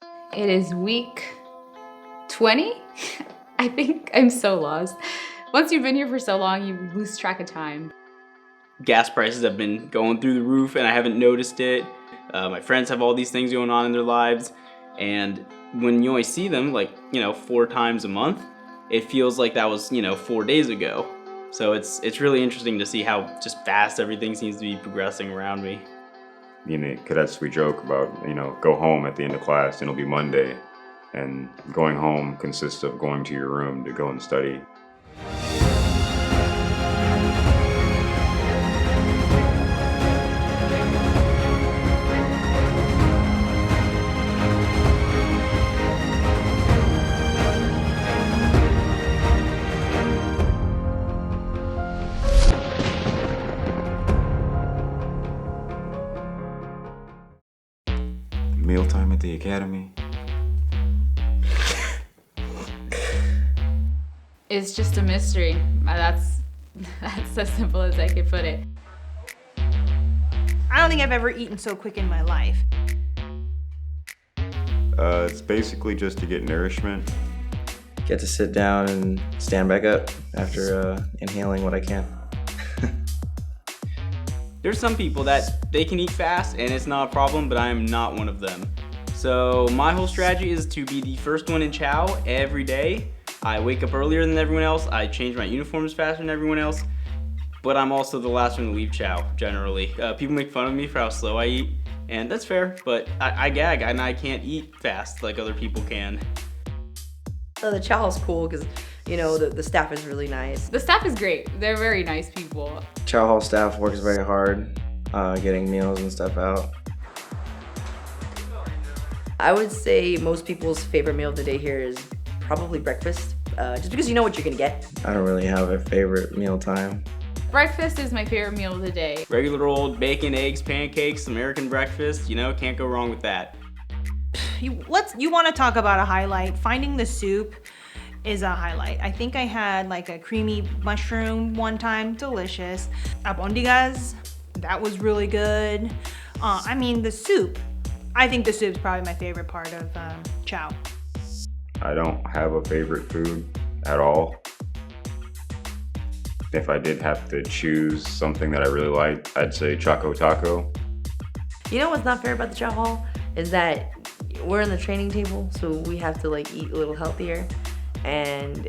It is week 20? I think I'm so lost. Once you've been here for so long, you lose track of time. Gas prices have been going through the roof and I haven't noticed it. My friends have all these things going on in their lives, and when you only see them 4 times a month, it feels like that was 4 days ago. So it's really interesting to see how just fast everything seems to be progressing around me. In the cadets, we joke about, go home at the end of class and it'll be Monday. And going home consists of going to your room to go and study. Mealtime at the academy. It's just a mystery. That's as simple as I could put it. I don't think I've ever eaten so quick in my life. It's basically just to get nourishment. Get to sit down and stand back up after inhaling what I can. There's some people that they can eat fast and it's not a problem, but I am not one of them. So my whole strategy is to be the first one in chow every day. I wake up earlier than everyone else, I change my uniforms faster than everyone else, but I'm also the last one to leave chow, generally. People make fun of me for how slow I eat, and that's fair, but I gag and I can't eat fast like other people can. So the chow is cool because, the staff is really nice. The staff is great. They're very nice people. Chow hall staff works very hard getting meals and stuff out. I would say most people's favorite meal of the day here is probably breakfast, just because you know what you're gonna get. I don't really have a favorite meal time. Breakfast is my favorite meal of the day. Regular old bacon, eggs, pancakes, American breakfast, can't go wrong with that. You want to talk about a highlight. Finding the soup is a highlight. I think I had like a creamy mushroom one time, delicious. Albondigas, that was really good. The soup. I think the soup's probably my favorite part of chow. I don't have a favorite food at all. If I did have to choose something that I really like, I'd say Choco Taco. You know what's not fair about the chow hall is that we're in the training table, so we have to eat a little healthier, and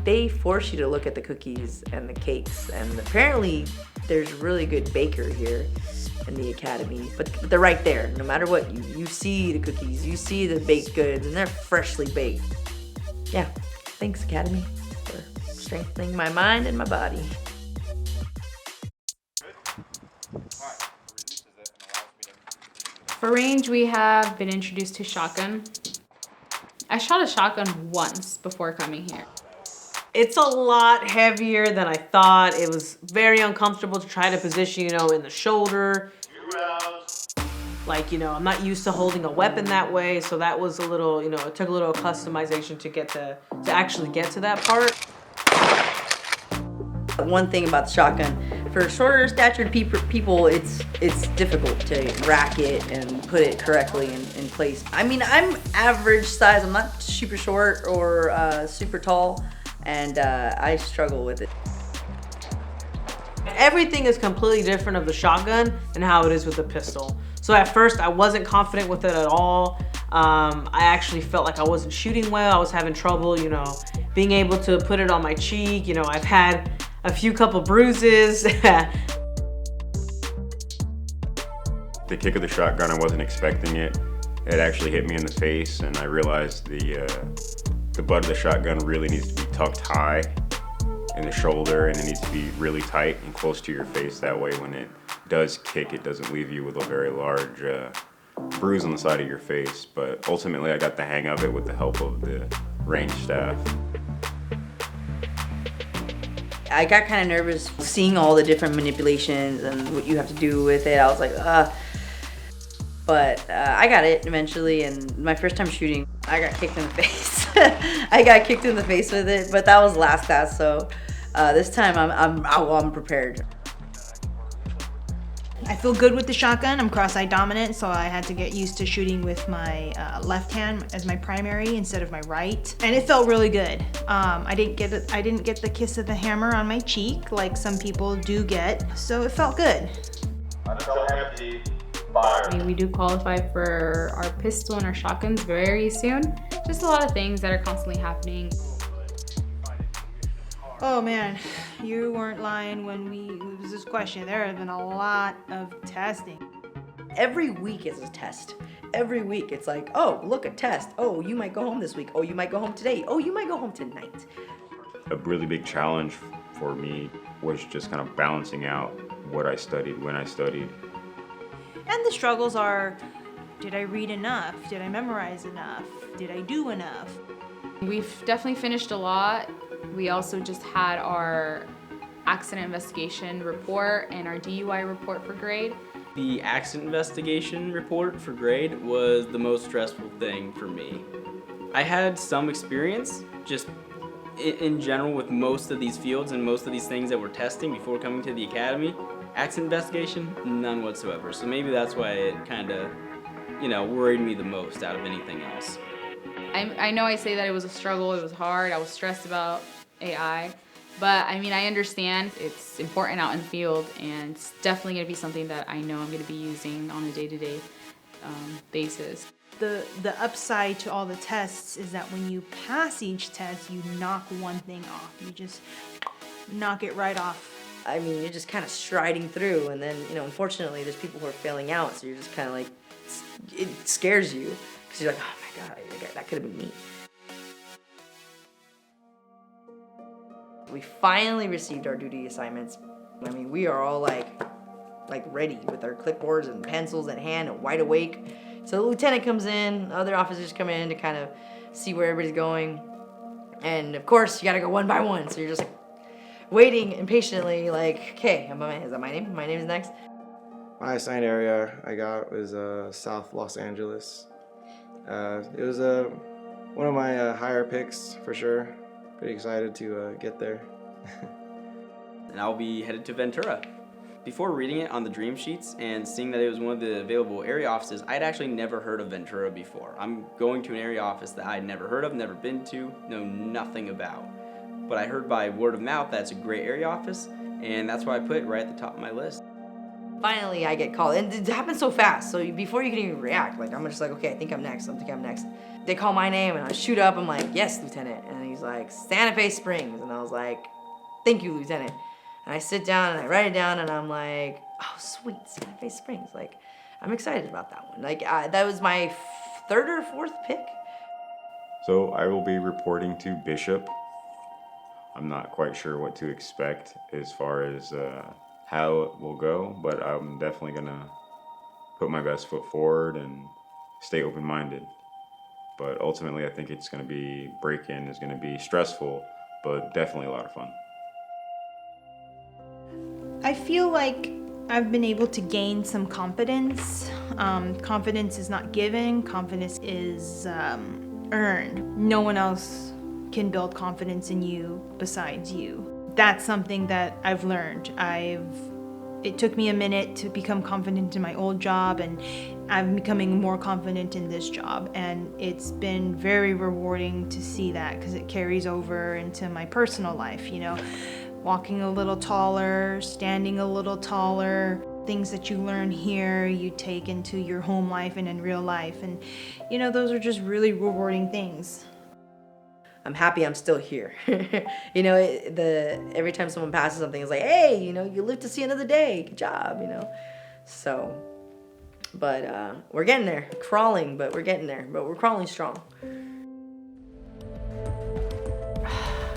they force you to look at the cookies and the cakes, and apparently there's a really good baker here in the academy, but they're right there. No matter what, you see the cookies, you see the baked goods, and they're freshly baked. Yeah, thanks Academy for strengthening my mind and my body. For range, we have been introduced to shotgun. I shot a shotgun once before coming here. It's a lot heavier than I thought. It was very uncomfortable to try to position, in the shoulder. I'm not used to holding a weapon that way, so that was a little, it took a little customization to actually get to that part. One thing about the shotgun, for shorter statured people, it's difficult to rack it and put it correctly in place. I'm average size. I'm not super short or super tall, and I struggle with it. Everything is completely different of the shotgun and how it is with the pistol. So at first I wasn't confident with it at all. I actually felt like I wasn't shooting well. I was having trouble, being able to put it on my cheek. I've had a few couple bruises. The kick of the shotgun, I wasn't expecting it. It actually hit me in the face, and I realized the butt of the shotgun really needs to be tucked high in the shoulder, and it needs to be really tight and close to your face. That way when it does kick, it doesn't leave you with a very large bruise on the side of your face. But ultimately I got the hang of it with the help of the range staff. I got kind of nervous seeing all the different manipulations and what you have to do with it. I was like, But I got it eventually, and my first time shooting, I got kicked in the face. I got kicked in the face with it, but that was last class, so this time I'm prepared. I feel good with the shotgun. I'm cross-eye dominant, so I had to get used to shooting with my left hand as my primary instead of my right, and it felt really good. I didn't get the kiss of the hammer on my cheek like some people do get, so it felt good. Until empty, fire. I mean, we do qualify for our pistol and our shotguns very soon. Just a lot of things that are constantly happening. Oh man, you weren't lying when it was this question. There has been a lot of testing. Every week is a test. Every week it's like, oh, look, a test. Oh, you might go home this week. Oh, you might go home today. Oh, you might go home tonight. A really big challenge for me was just kind of balancing out what I studied, when I studied. And the struggles are, did I read enough? Did I memorize enough? Did I do enough? We've definitely finished a lot. We also just had our accident investigation report and our DUI report for grade. The accident investigation report for grade was the most stressful thing for me. I had some experience just in general with most of these fields and most of these things that we're testing before coming to the academy. Accident investigation, none whatsoever. So maybe that's why it kind of, worried me the most out of anything else. I know I say that it was a struggle, it was hard, I was stressed about AI, but I mean, I understand it's important out in the field, and it's definitely going to be something that I know I'm going to be using on a day-to-day basis. The upside to all the tests is that when you pass each test, you knock one thing off. You just knock it right off. I mean, you're just kind of striding through, and then, unfortunately, there's people who are failing out, so you're just kind of like, it scares you, because you're like, oh my God, that could have been me. We finally received our duty assignments. I mean, we are all like ready with our clipboards and pencils in hand and wide awake. So the lieutenant comes in, other officers come in to kind of see where everybody's going. And of course, you gotta go one by one. So you're just waiting impatiently, like, okay, is that my name? My name is next. My assigned area I got was South Los Angeles. It was one of my higher picks for sure. Pretty excited to get there. And I'll be headed to Ventura. Before reading it on the dream sheets and seeing that it was one of the available area offices, I'd actually never heard of Ventura before. I'm going to an area office that I'd never heard of, never been to, know nothing about. But I heard by word of mouth that's a great area office, and that's why I put it right at the top of my list. Finally, I get called, and it happens so fast, so before you can even react, I'm just like, okay, I think I'm next. They call my name, and I shoot up, I'm like, yes, Lieutenant, and he's like, Santa Fe Springs, and I was like, thank you, Lieutenant. And I sit down, and I write it down, and I'm like, oh, sweet, Santa Fe Springs, I'm excited about that one. That was my third or fourth pick. So I will be reporting to Bishop. I'm not quite sure what to expect as far as how it will go, but I'm definitely gonna put my best foot forward and stay open-minded. But ultimately, I think it's gonna be, break-in is gonna be stressful, but definitely a lot of fun. I feel like I've been able to gain some confidence. Confidence is not given, confidence is earned. No one else can build confidence in you besides you. That's something that I've learned. It took me a minute to become confident in my old job, and I'm becoming more confident in this job. And it's been very rewarding to see that, because it carries over into my personal life, walking a little taller, standing a little taller. Things that you learn here, you take into your home life and in real life. And, those are just really rewarding things. I'm happy I'm still here. Every time someone passes something, it's like, hey, you live to see another day. Good job, So, but we're getting there. Crawling, but we're getting there. But we're crawling strong.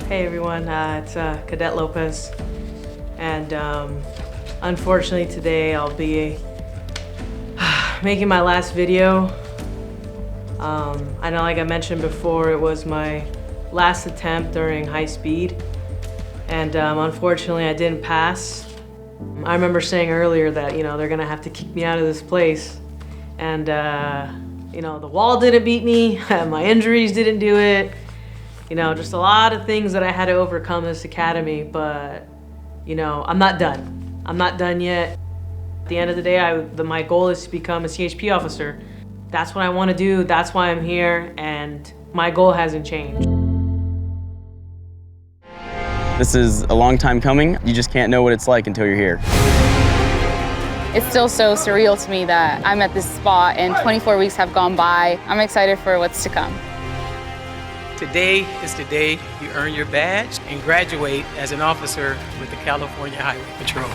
Hey everyone, it's Cadet Lopez, and unfortunately today I'll be making my last video. I know, like I mentioned before, it was my last attempt during high speed, and unfortunately I didn't pass. I remember saying earlier that they're gonna have to kick me out of this place, and the wall didn't beat me, my injuries didn't do it. Just a lot of things that I had to overcome this academy, but I'm not done. I'm not done yet. At the end of the day, my goal is to become a CHP officer. That's what I want to do. That's why I'm here, and my goal hasn't changed. This is a long time coming. You just can't know what it's like until you're here. It's still so surreal to me that I'm at this spot and 24 weeks have gone by. I'm excited for what's to come. Today is the day you earn your badge and graduate as an officer with the California Highway Patrol.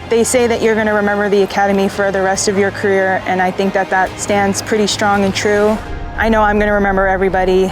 They say that you're going to remember the academy for the rest of your career, and I think that stands pretty strong and true. I know I'm going to remember everybody.